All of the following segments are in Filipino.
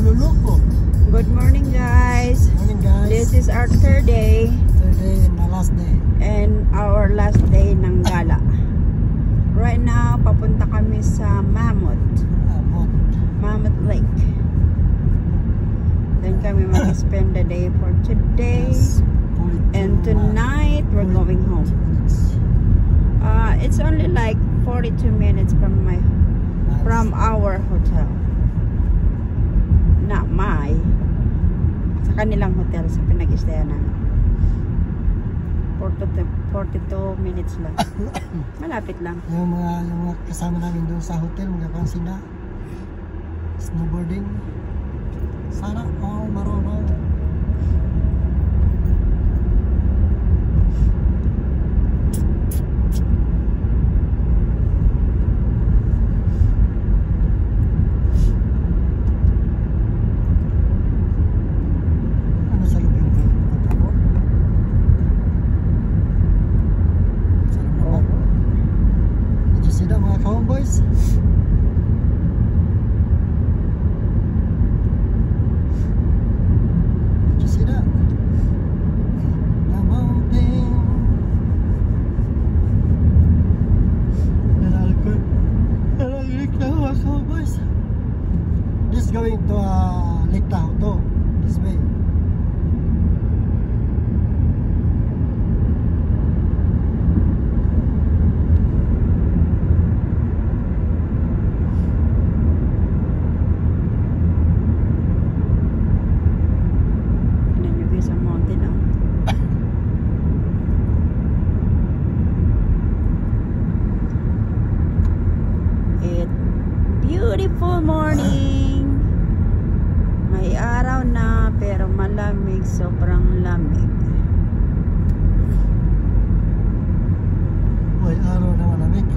Luluko. Good morning, guys. Morning, guys. This is our third day. Third day and the last day. And our last day ng gala. Right now, papunta kami sa Mammoth Lake. Then kami mag-spend the day for today. Yes. And tonight, we're going home. It's only like 42 minutes from our hotel. Not sa kanilang hotel sa pinag-stayan namin. 42 minutes lang. Malapit lang. Yung mga kasama namin doon sa hotel, mga kansina, snowboarding, sana all marunong. Going to Lake Tahoe, this way. Nandito sa mountain now. It's beautiful morning. May araw na pero malamig, sobrang lamig. May araw na malamig.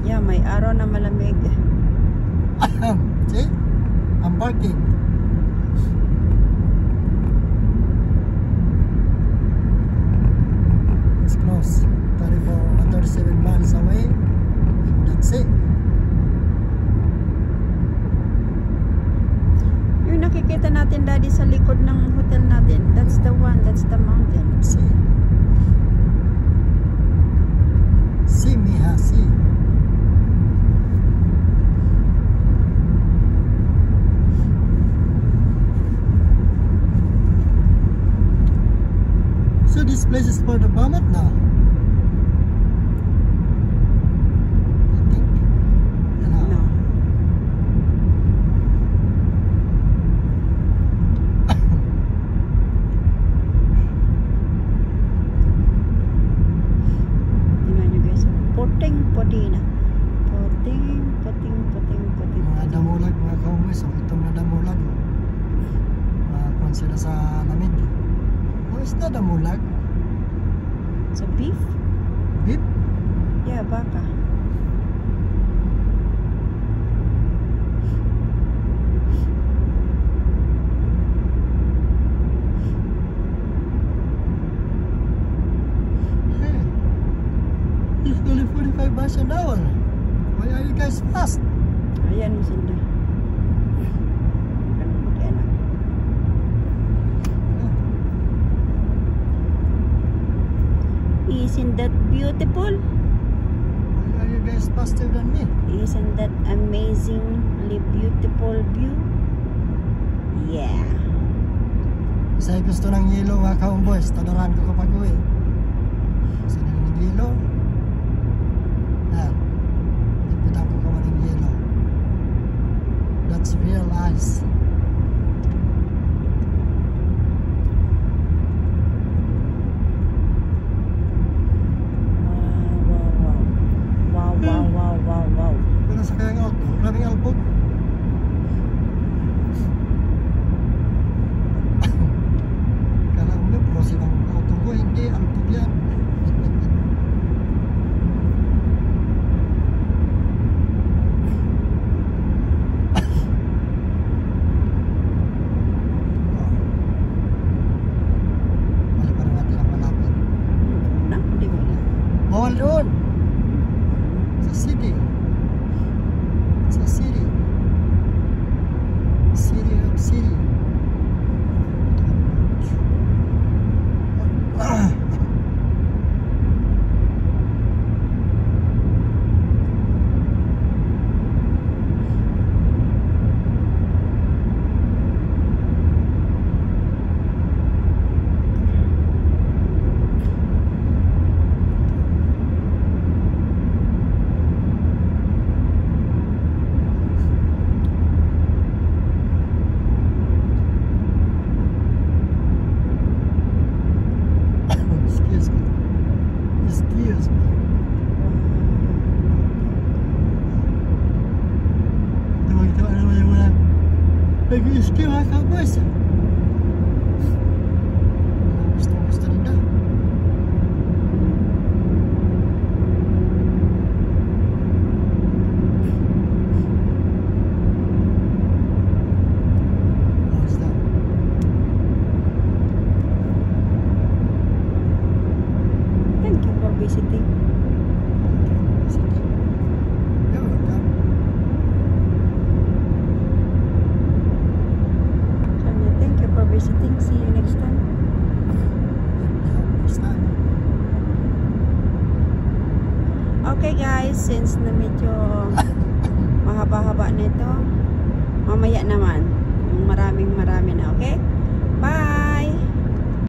Yeah, may araw na malamig. See? I'm parking. It's close. 37 miles away. That's it. Nakikita natin, Daddy, sa likod ng hotel natin. That's the one. That's the mountain. See? See, Miha, see. So this place is for the Mammoth now. Mga damulag, mga cowboys, so itong na damulag, sila sa lamig. Oh, is that damulag? It's a beef? Beef? Yeah, baka. Hey, it's only 45 miles an hour. Why are you guys fast? Ayan mo sila. Ganun mag-anak. Isn't that beautiful? Why are you guys faster than me? Isn't that amazingly beautiful view? Yeah. Kasi gusto ng yelo, mga cowboys. Tadaran ko kapag uwi. Gusto nila ng yelo. Yan. Ipitan ko kaman ng yelo. That's real ice. Wow. Pero sa kayang auto, maraming albog. Kala mo pro silang auto ko, hindi, albog yan. Nag-iski mga cowboys. Gusto nila. What's that? Thank you for visiting. There we go. Thank you for visiting. See you next time. Next time. Okay guys, since na medyo mahaba-haba na ito, mamaya naman yung marami na, okay? Bye!